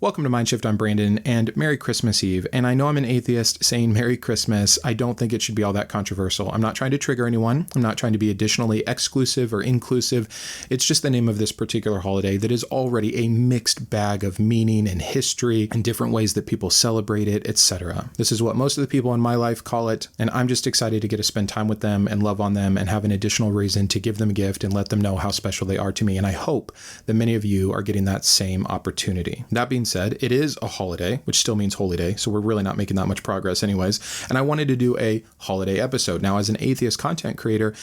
Welcome to Mindshift. I'm Brandon, and Merry Christmas Eve. And I know I'm an atheist saying Merry Christmas. I don't think it should be all that controversial. I'm not trying to trigger anyone. I'm not trying to be additionally exclusive or inclusive. It's just the name of this particular holiday that is already a mixed bag of meaning and history and different ways that people celebrate it, etc. This is what most of the people in my life call it, and I'm just excited to get to spend time with them and love on them and have an additional reason to give them a gift and let them know how special they are to me. And I hope that many of you are getting that same opportunity. That being said, it is a holiday, which still means holy day, so we're really not making that much progress anyways, and I wanted to do a holiday episode. Now, as an atheist content creator,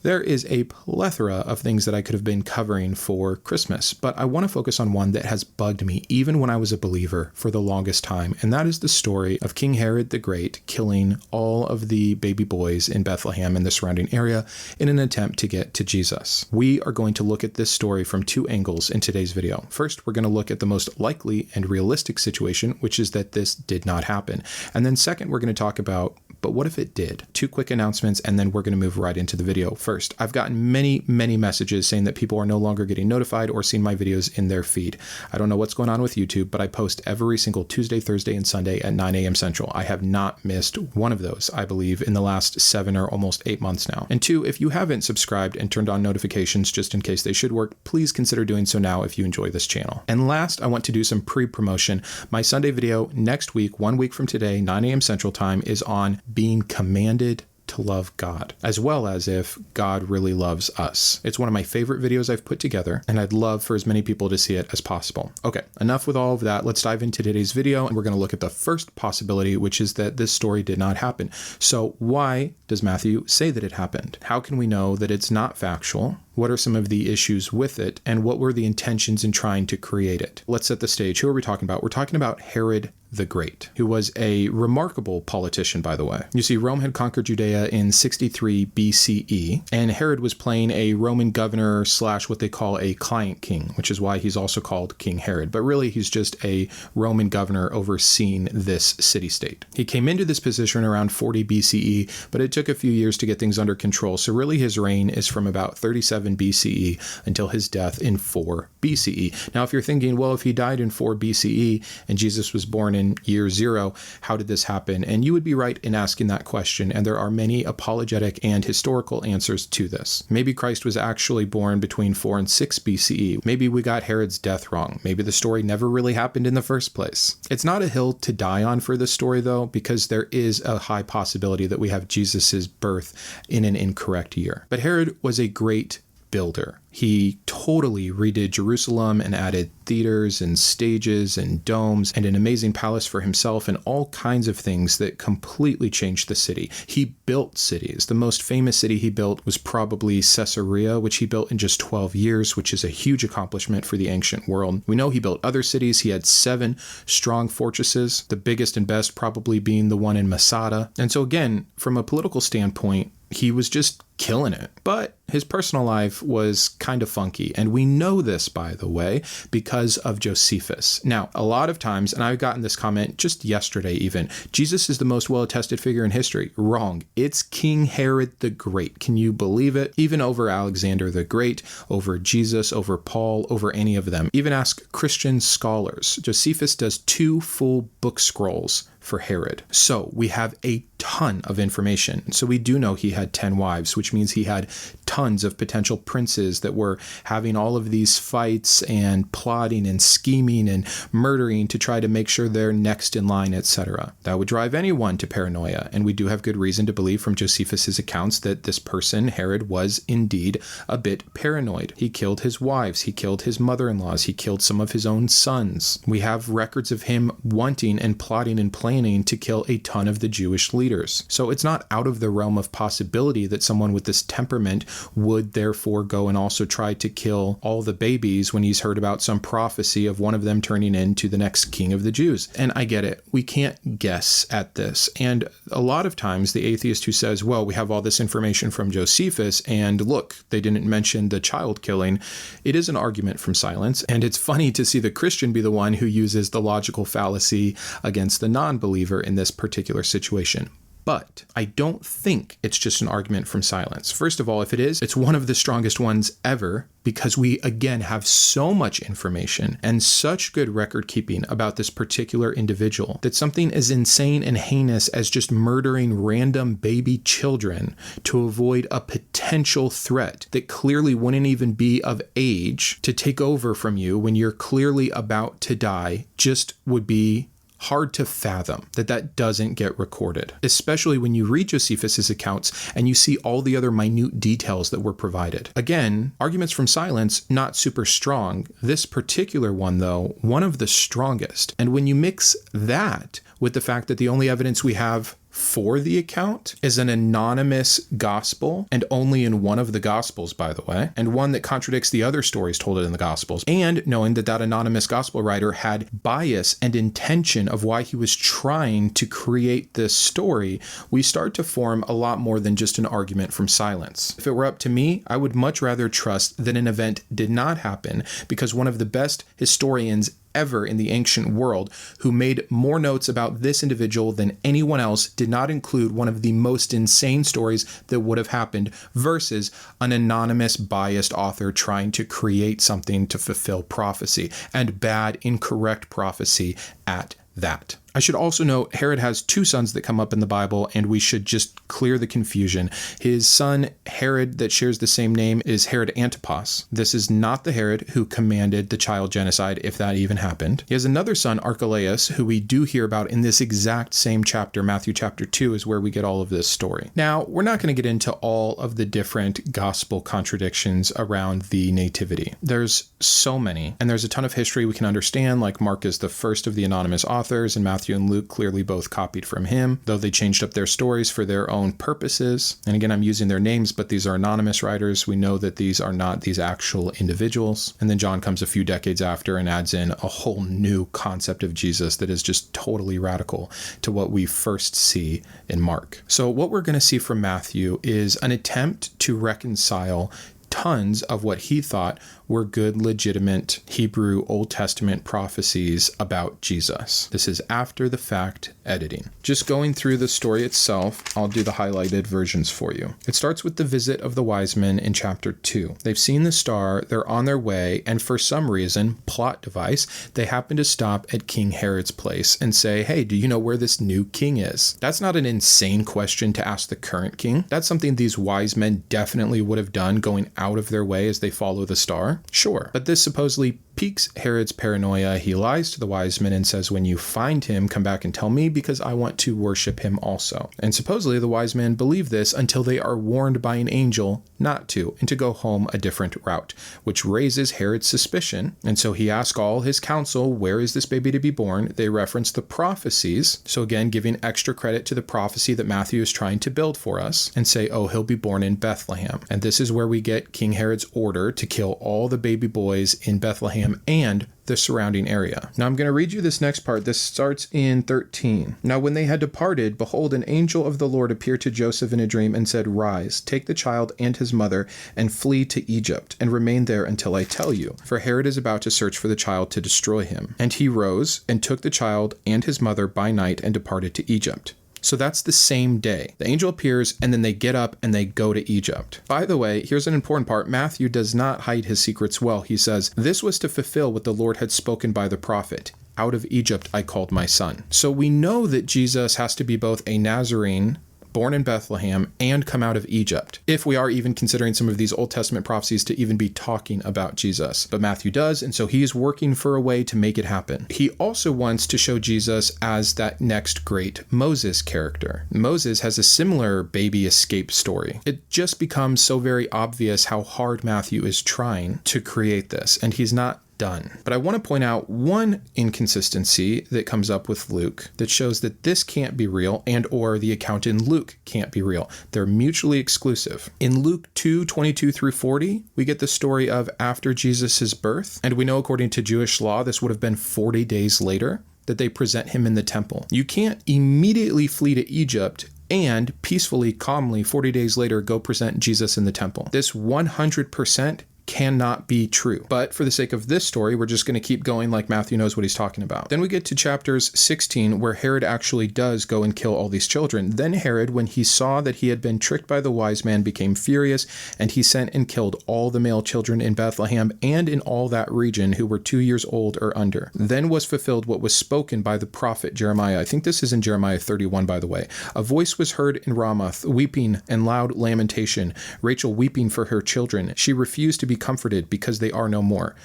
there is a plethora of things that I could have been covering for Christmas, but I want to focus on one that has bugged me even when I was a believer for the longest time, and that is the story of King Herod the Great killing all of the baby boys in Bethlehem and the surrounding area in an attempt to get to Jesus. We are going to look at this story from two angles in today's video. First, we're going to look at the most likely and realistic situation, which is that this did not happen. And then second, we're going to talk about, but what if it did? Two quick announcements, and then we're going to move right into the video. First, I've gotten many messages saying that people are no longer getting notified or seeing my videos in their feed. I don't know what's going on with YouTube, but I post every single Tuesday, Thursday, and Sunday at 9 a.m. Central. I have not missed one of those, I believe, in the last 7 or almost 8 months now. And two, if you haven't subscribed and turned on notifications just in case they should work, please consider doing so now if you enjoy this channel. And last, I want to do some pre-promotion. My Sunday video next week, 1 week from today, 9 a.m. Central Time, is on being commanded to love God, as well as if God really loves us. It's one of my favorite videos I've put together, and I'd love for as many people to see it as possible. Okay, enough with all of that. Let's dive into today's video, and we're going to look at the first possibility, which is that this story did not happen. So why does Matthew say that it happened? How can we know that it's not factual? What are some of the issues with it? And what were the intentions in trying to create it? Let's set the stage. Who are we talking about? We're talking about Herod the Great, who was a remarkable politician, by the way. You see, Rome had conquered Judea in 63 BCE, and Herod was playing a Roman governor / what they call a client king, which is why he's also called King Herod. But really, he's just a Roman governor overseeing this city-state. He came into this position around 40 BCE, but it took a few years to get things under control. So really, his reign is from about 37 BCE until his death in 4 BCE. Now, if you're thinking, well, if he died in 4 BCE and Jesus was born in year 0, how did this happen? And you would be right in asking that question, and there are many apologetic and historical answers to this. Maybe Christ was actually born between 4 and 6 BCE. Maybe we got Herod's death wrong. Maybe the story never really happened in the first place. It's not a hill to die on for this story, though, because there is a high possibility that we have Jesus's birth in an incorrect year. But Herod was a great builder. He totally redid Jerusalem and added theaters and stages and domes and an amazing palace for himself and all kinds of things that completely changed the city. He built cities. The most famous city he built was probably Caesarea, which he built in just 12 years, which is a huge accomplishment for the ancient world. We know he built other cities. He had 7 strong fortresses, the biggest and best probably being the one in Masada. And so again, from a political standpoint, he was just killing it. But his personal life was kind of funky. And we know this, by the way, because of Josephus. Now, a lot of times, and I've gotten this comment just yesterday even, Jesus is the most well-attested figure in history. Wrong. It's King Herod the Great. Can you believe it? Even over Alexander the Great, over Jesus, over Paul, over any of them. Even ask Christian scholars. Josephus does 2 full book scrolls for Herod. So we have a ton of information. So we do know he had 10 wives, which means he had tons of potential princes that were having all of these fights and plotting and scheming and murdering to try to make sure they're next in line, etc. That would drive anyone to paranoia. And we do have good reason to believe from Josephus's accounts that this person, Herod, was indeed a bit paranoid. He killed his wives. He killed his mother-in-laws. He killed some of his own sons. We have records of him wanting and plotting and planning to kill a ton of the Jewish leaders. So it's not out of the realm of possibility that someone with this temperament would therefore go and also try to kill all the babies when he's heard about some prophecy of one of them turning into the next king of the Jews. And I get it. We can't guess at this. And a lot of times the atheist who says, well, we have all this information from Josephus and look, they didn't mention the child killing. It is an argument from silence. And it's funny to see the Christian be the one who uses the logical fallacy against the non-believer in this particular situation. But I don't think it's just an argument from silence. First of all, if it is, it's one of the strongest ones ever, because we, again, have so much information and such good record keeping about this particular individual that something as insane and heinous as just murdering random baby children to avoid a potential threat that clearly wouldn't even be of age to take over from you when you're clearly about to die just would be hard to fathom that doesn't get recorded, especially when you read Josephus's accounts and you see all the other minute details that were provided. Again, arguments from silence, not super strong. This particular one, though, one of the strongest. And when you mix that with the fact that the only evidence we have for the account is an anonymous gospel, and only in one of the gospels, by the way, and one that contradicts the other stories told in the gospels, and knowing that anonymous gospel writer had bias and intention of why he was trying to create this story, we start to form a lot more than just an argument from silence. If it were up to me, I would much rather trust that an event did not happen because one of the best historians ever in the ancient world, who made more notes about this individual than anyone else, did not include one of the most insane stories that would have happened versus an anonymous, biased author trying to create something to fulfill prophecy, and bad, incorrect prophecy at that. I should also note Herod has two sons that come up in the Bible, and we should just clear the confusion. His son Herod that shares the same name is Herod Antipas. This is not the Herod who commanded the child genocide, if that even happened. He has another son, Archelaus, who we do hear about in this exact same chapter. Matthew chapter 2 is where we get all of this story. Now, we're not going to get into all of the different gospel contradictions around the nativity. There's so many, and there's a ton of history we can understand, like Mark is the first of the anonymous authors, and Matthew and Luke clearly both copied from him, though they changed up their stories for their own purposes. And again, I'm using their names, but these are anonymous writers. We know that these are not these actual individuals. And then John comes a few decades after and adds in a whole new concept of Jesus that is just totally radical to what we first see in Mark. So what we're going to see from Matthew is an attempt to reconcile tons of what he thought were good, legitimate Hebrew Old Testament prophecies about Jesus. This is after the fact editing. Just going through the story itself, I'll do the highlighted versions for you. It starts with the visit of the wise men in chapter 2. They've seen the star, they're on their way, and for some reason, plot device, they happen to stop at King Herod's place and say, hey, do you know where this new king is? That's not an insane question to ask the current king. That's something these wise men definitely would have done, going out of their way as they follow the star. Sure, but this supposedly piques Herod's paranoia. He lies to the wise men and says, when you find him, come back and tell me because I want to worship him also. And supposedly the wise men believe this until they are warned by an angel not to, and to go home a different route, which raises Herod's suspicion. And so he asks all his council, where is this baby to be born? They reference the prophecies. So again, giving extra credit to the prophecy that Matthew is trying to build for us, and say, oh, he'll be born in Bethlehem. And this is where we get King Herod's order to kill all the baby boys in Bethlehem and the surrounding area. Now I'm going to read you this next part. This starts in 13. Now when they had departed, behold, an angel of the Lord appeared to Joseph in a dream and said, rise, take the child and his mother and flee to Egypt and remain there until I tell you, for Herod is about to search for the child to destroy him. And he rose and took the child and his mother by night and departed to Egypt. So that's the same day. The angel appears, and then they get up and they go to Egypt. By the way, here's an important part. Matthew does not hide his secrets well. He says, this was to fulfill what the Lord had spoken by the prophet. Out of Egypt I called my son. So we know that Jesus has to be both a Nazarene, born in Bethlehem, and come out of Egypt, if we are even considering some of these Old Testament prophecies to even be talking about Jesus. But Matthew does, and so he is working for a way to make it happen. He also wants to show Jesus as that next great Moses character. Moses has a similar baby escape story. It just becomes so very obvious how hard Matthew is trying to create this, and he's not done. But I want to point out one inconsistency that comes up with Luke that shows that this can't be real, and or the account in Luke can't be real. They're mutually exclusive. In Luke 2:22 through 40, we get the story of after Jesus' birth, and we know according to Jewish law, this would have been 40 days later that they present him in the temple. You can't immediately flee to Egypt and peacefully, calmly, 40 days later, go present Jesus in the temple. This 100% cannot be true. But for the sake of this story, we're just going to keep going like Matthew knows what he's talking about. Then we get to chapters 16, where Herod actually does go and kill all these children. Then Herod, when he saw that he had been tricked by the wise man, became furious, and he sent and killed all the male children in Bethlehem and in all that region who were 2 years old or under. Then was fulfilled what was spoken by the prophet Jeremiah. I think this is in Jeremiah 31, by the way. A voice was heard in Ramoth, weeping and loud lamentation, Rachel weeping for her children. She refused to be comforted because they are no more.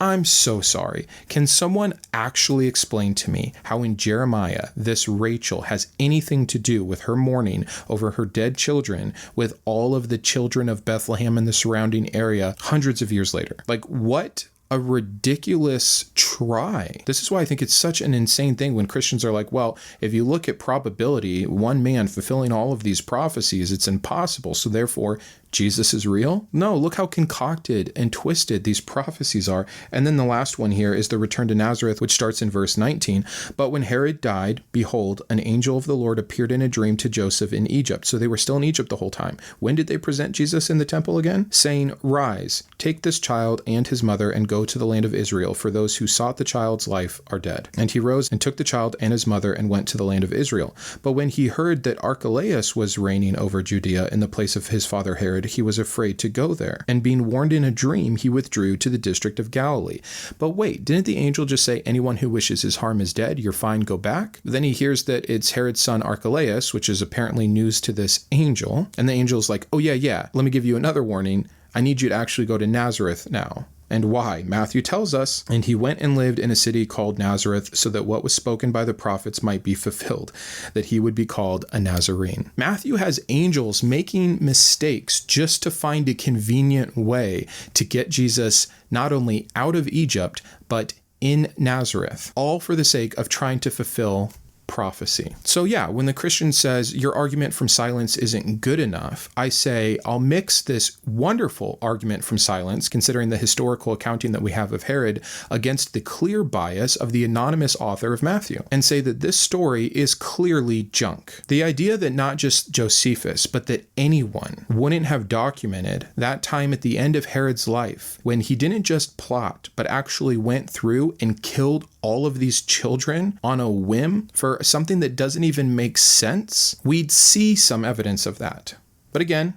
I'm so sorry. Can someone actually explain to me how in Jeremiah this Rachel has anything to do with her mourning over her dead children with all of the children of Bethlehem and the surrounding area hundreds of years later? Like, what a ridiculous try. This is why I think it's such an insane thing when Christians are like, well, if you look at probability, one man fulfilling all of these prophecies, it's impossible. So therefore, Jesus is real? No, look how concocted and twisted these prophecies are. And then the last one here is the return to Nazareth, which starts in verse 19. But when Herod died, behold, an angel of the Lord appeared in a dream to Joseph in Egypt. So they were still in Egypt the whole time. When did they present Jesus in the temple again? Saying, rise, take this child and his mother and go to the land of Israel, for those who sought the child's life are dead. And he rose and took the child and his mother and went to the land of Israel. But when he heard that Archelaus was reigning over Judea in the place of his father Herod, he was afraid to go there. And being warned in a dream, he withdrew to the district of Galilee. But wait, didn't the angel just say, anyone who wishes his harm is dead? You're fine, go back? Then he hears that it's Herod's son Archelaus, which is apparently news to this angel. And the angel's like, oh yeah, let me give you another warning. I need you to actually go to Nazareth now. And why? Matthew tells us, and he went and lived in a city called Nazareth, so that what was spoken by the prophets might be fulfilled, that he would be called a Nazarene. Matthew has angels making mistakes just to find a convenient way to get Jesus not only out of Egypt, but in Nazareth, all for the sake of trying to fulfill prophecy. So yeah, when the Christian says your argument from silence isn't good enough, I say I'll mix this wonderful argument from silence, considering the historical accounting that we have of Herod, against the clear bias of the anonymous author of Matthew, and say that this story is clearly junk. The idea that not just Josephus, but that anyone wouldn't have documented that time at the end of Herod's life when he didn't just plot, but actually went through and killed all of these children on a whim for something that doesn't even make sense, we'd see some evidence of that. But again,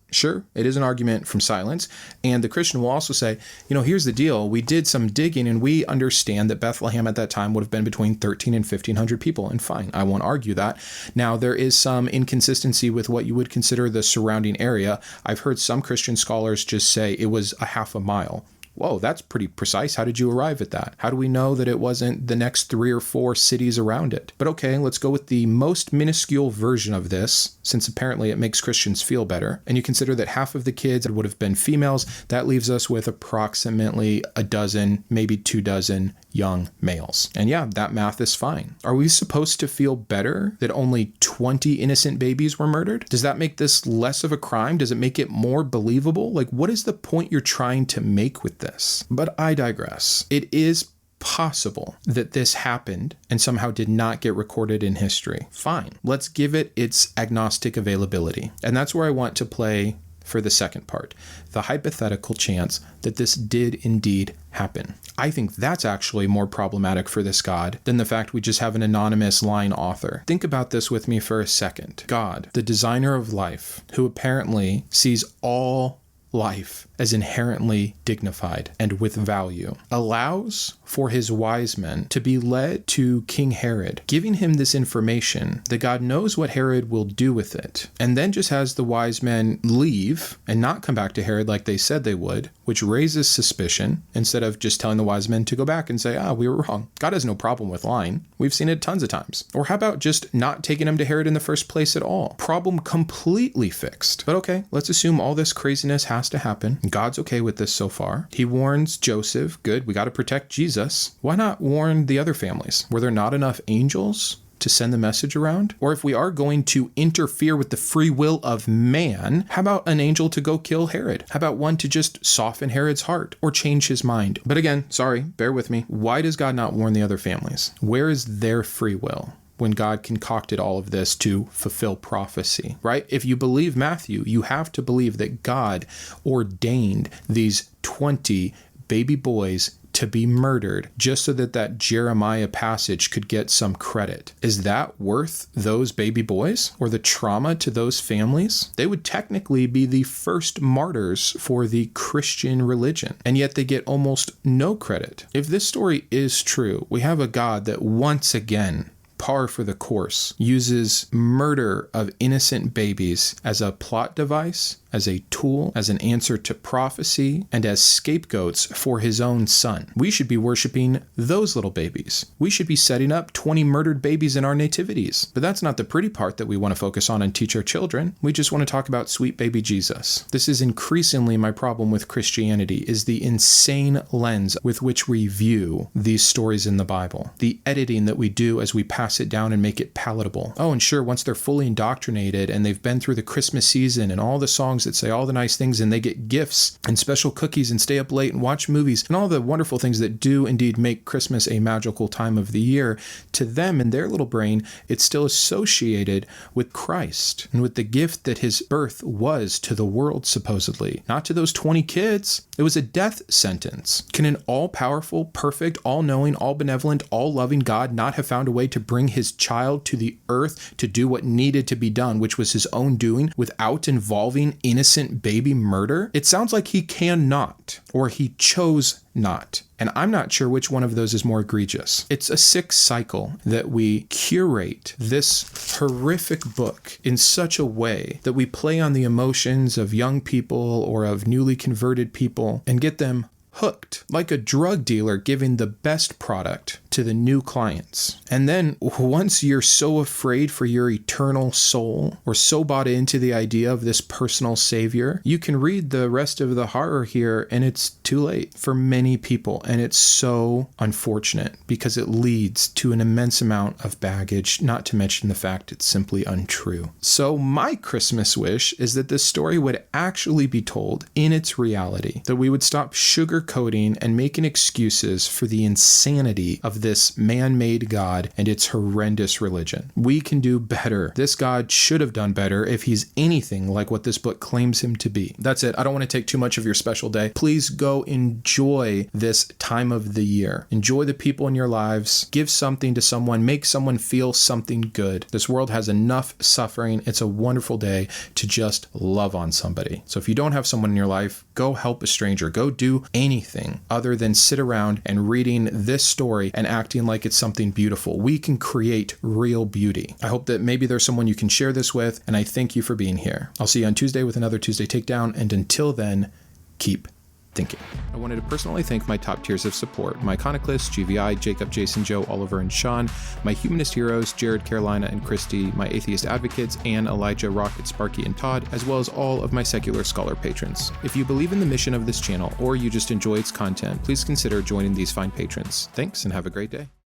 sure, it is an argument from silence. And the Christian will also say, here's the deal. We did some digging and we understand that Bethlehem at that time would have been between 1,300 and 1,500 people. And fine, I won't argue that. Now, there is some inconsistency with what you would consider the surrounding area. I've heard some Christian scholars just say it was a half a mile. Whoa, that's pretty precise. How did you arrive at that? How do we know that it wasn't the next 3 or 4 cities around it? But okay, let's go with the most minuscule version of this, since apparently it makes Christians feel better. And you consider that half of the kids would have been females. That leaves us with approximately a dozen, maybe 2 dozen young males. And yeah, that math is fine. Are we supposed to feel better that only 20 innocent babies were murdered? Does that make this less of a crime? Does it make it more believable? Like, what is the point you're trying to make with this? But I digress. It is possible that this happened and somehow did not get recorded in history. Fine. Let's give it its agnostic availability. And that's where I want to play for the second part, the hypothetical chance that this did indeed happen. I think that's actually more problematic for this God than the fact we just have an anonymous line author. Think about this with me for a second. God, the designer of life, who apparently sees all life as inherently dignified and with value, allows for his wise men to be led to King Herod, giving him this information that God knows what Herod will do with it, and then just has the wise men leave and not come back to Herod like they said they would, which raises suspicion, instead of just telling the wise men to go back and say, we were wrong. God has no problem with lying. We've seen it tons of times. Or how about just not taking him to Herod in the first place at all? Problem completely fixed. But okay, let's assume all this craziness has to happen. God's okay with this so far. He warns Joseph, good, we got to protect Jesus. Why not warn the other families? Were there not enough angels to send the message around? Or if we are going to interfere with the free will of man, how about an angel to go kill Herod? How about one to just soften Herod's heart or change his mind? But again, sorry, bear with me. Why does God not warn the other families? Where is their free will when God concocted all of this to fulfill prophecy, right? If you believe Matthew, you have to believe that God ordained these 20 baby boys to be murdered just so that that Jeremiah passage could get some credit. Is that worth those baby boys or the trauma to those families? They would technically be the first martyrs for the Christian religion, and yet they get almost no credit. If this story is true, we have a God that once again, par for the course, uses murder of innocent babies as a plot device, as a tool, as an answer to prophecy, and as scapegoats for his own son. We should be worshiping those little babies. We should be setting up 20 murdered babies in our nativities. But that's not the pretty part that we want to focus on and teach our children. We just want to talk about sweet baby Jesus. This is increasingly my problem with Christianity, is the insane lens with which we view these stories in the Bible. The editing that we do as we pass it down and make it palatable. Oh, and sure, once they're fully indoctrinated and they've been through the Christmas season and all the songs that say all the nice things, and they get gifts and special cookies and stay up late and watch movies and all the wonderful things that do indeed make Christmas a magical time of the year, to them in their little brain, it's still associated with Christ and with the gift that his birth was to the world, supposedly. Not to those 20 kids. It was a death sentence. Can an all-powerful, perfect, all-knowing, all-benevolent, all-loving God not have found a way to bring his child to the earth to do what needed to be done, which was his own doing, without involving innocent baby murder? It sounds like he cannot, or he chose not. And I'm not sure which one of those is more egregious. It's a sick cycle that we curate this horrific book in such a way that we play on the emotions of young people or of newly converted people and get them hooked, like a drug dealer giving the best product to the new clients. And then once you're so afraid for your eternal soul, or so bought into the idea of this personal savior, you can read the rest of the horror here and it's too late for many people. And it's so unfortunate because it leads to an immense amount of baggage, not to mention the fact it's simply untrue. So my Christmas wish is that this story would actually be told in its reality, that we would stop sugarcoating and making excuses for the insanity of this man-made God and its horrendous religion. We can do better. This God should have done better if he's anything like what this book claims him to be. That's it. I don't want to take too much of your special day. Please go enjoy this time of the year. Enjoy the people in your lives. Give something to someone. Make someone feel something good. This world has enough suffering. It's a wonderful day to just love on somebody. So if you don't have someone in your life, go help a stranger. Go do anything other than sit around and reading this story and acting like it's something beautiful. We can create real beauty. I hope that maybe there's someone you can share this with, and I thank you for being here. I'll see you on Tuesday with another Tuesday Takedown, and until then, keep thinking. I wanted to personally thank my top tiers of support: my Iconoclast, GVI, Jacob, Jason, Joe, Oliver, and Shawn, my Humanist heroes, Jarrod, Karolina, and Kristi, my Atheist advocates, Anne, Elijah, Rokkit, Sparky, and Todd, as well as all of my secular scholar patrons. If you believe in the mission of this channel, or you just enjoy its content, please consider joining these fine patrons. Thanks, and have a great day.